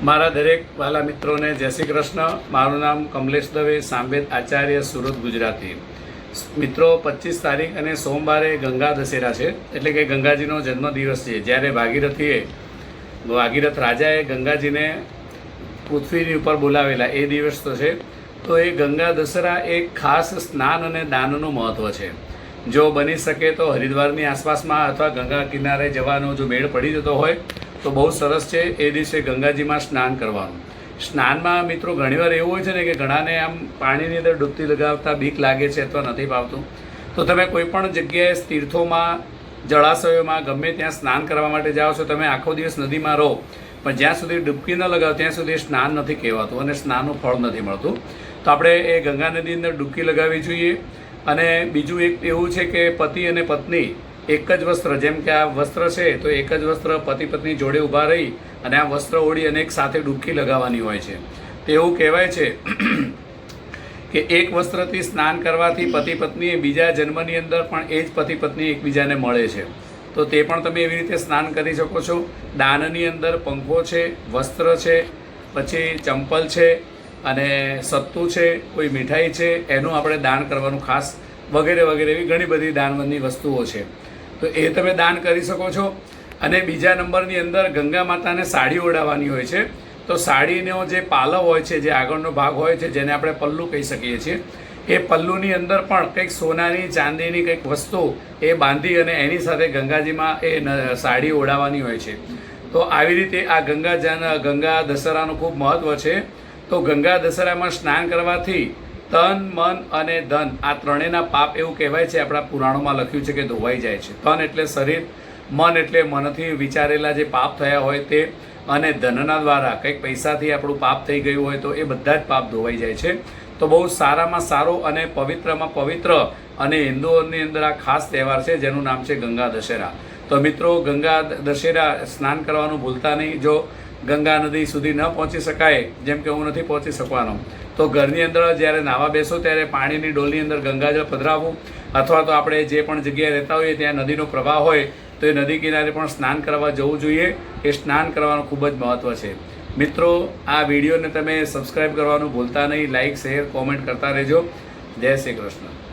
મારા દરેક વાલા મિત્રોને જય શ્રી કૃષ્ણ। મારું નામ કમલેશ દવે, સાંવેદ આચાર્ય, સુરત, ગુજરાતી। મિત્રો, 25 તારીખ અને સોમવારે ગંગા દશેરા છે, એટલે કે ગંગાજીનો જન્મદિવસ છે। જ્યારે ભાગીરથ રાજાએ ગંગાજીને પૃથ્વીની ઉપર બોલાવેલા એ દિવસ તો છે। તો એ ગંગા દશેરા એક ખાસ સ્નાન અને દાનનું મહત્ત્વ છે। જો બની શકે તો હરિદ્વારની આસપાસમાં અથવા ગંગા કિનારે જવાનો જો મેળ પડી જતો હોય તો બહુ સરસ છે। એ દિવસે ગંગાજીમાં સ્નાન કરવાનું। સ્નાનમાં મિત્રો ઘણીવાર એવું હોય છે ને કે ઘણાને આમ પાણીની અંદર ડૂબકી લગાવતા બીક લાગે છે અથવા નથી ભાવતું, તો તમે કોઈ પણ જગ્યાએ તીર્થોમાં, જળાશયોમાં, ગમે ત્યાં સ્નાન કરવા માટે જાઓ છો, તમે આખો દિવસ નદીમાં રહો પણ જ્યાં સુધી ડૂબકી ન લગાવો ત્યાં સુધી સ્નાન નથી કહેવાતું અને સ્નાનનું ફળ નથી મળતું। તો આપણે એ ગંગા નદીની અંદર ડૂબકી લગાવવી જોઈએ। અને બીજું એક એવું છે કે પતિ અને પત્ની એક જ વસ્ત્ર, જેમ કે આ વસ્ત્ર છે તો એક જ વસ્ત્ર પતિ પત્ની જોડે ઊભા રહી અને આ વસ્ત્ર ઓઢી અને એક સાથે ડૂબકી લગાવવાની હોય છે। તો એવું કહેવાય છે કે એક વસ્ત્રથી સ્નાન કરવાથી પતિ પત્ની બીજા જન્મની અંદર પણ એ જ પતિ પત્ની એકબીજાને મળે છે। તો તે પણ તમે એવી રીતે સ્નાન કરી શકો છો। દાનની અંદર પંખો છે, વસ્ત્ર છે, પછી ચંપલ છે અને સત્તુ છે, કોઈ મીઠાઈ છે, એનું આપણે દાન કરવાનું ખાસ, વગેરે વગેરે એવી ઘણી બધી દાનની વસ્તુઓ છે। તો એ તમે દાન કરી શકો છો। અને બીજા નંબરની અંદર ગંગા માતાને સાડી ઓઢાવવાની હોય છે। તો સાડીનો જે પાલવ હોય છે, જે આગળનો ભાગ હોય છે, જેને આપણે પલ્લુ કહી શકીએ છીએ, એ પલ્લુની અંદર પણ કંઈક સોનાની, ચાંદીની કંઈક વસ્તુ એ બાંધી અને એની સાથે ગંગાજીમાં એ સાડી ઓઢાવવાની હોય છે। તો આવી રીતે આ ગંગા દશેરાનું ખૂબ મહત્ત્વ છે। તો ગંગા દશેરામાં સ્નાન કરવાથી તન, મન અને ધન, આ ત્રણેયના પાપ એવું કહેવાય છે, આપણા પુરાણોમાં લખ્યું છે કે ધોવાઈ જાય છે। તન એટલે શરીર, મન એટલે મનથી વિચારેલા જે પાપ થયા હોય તે, અને ધનના દ્વારા કંઈક પૈસાથી આપણું પાપ થઈ ગયું હોય તો એ બધા જ પાપ ધોવાઈ જાય છે। તો બહુ સારામાં સારો અને પવિત્રમાં પવિત્ર અને હિન્દુઓની અંદર આ ખાસ તહેવાર છે જેનું નામ છે ગંગા દશેરા। તો મિત્રો, ગંગા દશેરા સ્નાન કરવાનું ભૂલતા નહીં। જો ગંગા નદી સુધી ન પહોંચી શકાય, જેમ કે હું નથી પહોંચી શકવાનો, તો ઘરની અંદર જ્યારે નાહવા બેસો ત્યારે પાણીની ડોલની અંદર ગંગાજળ પધરાવવું, અથવા તો આપણે જે પણ જગ્યાએ રહેતા હોઈએ ત્યાં નદીનો પ્રવાહ હોય તો એ નદી કિનારે પણ સ્નાન કરવા જવું જોઈએ। એ સ્નાન કરવાનું ખૂબ જ મહત્ત્વ છે। મિત્રો, આ વિડીયોને તમે સબસ્ક્રાઈબ કરવાનું ભૂલતા નહીં। લાઇક, શેર, કોમેન્ટ કરતા રહેજો। જય શ્રી કૃષ્ણ।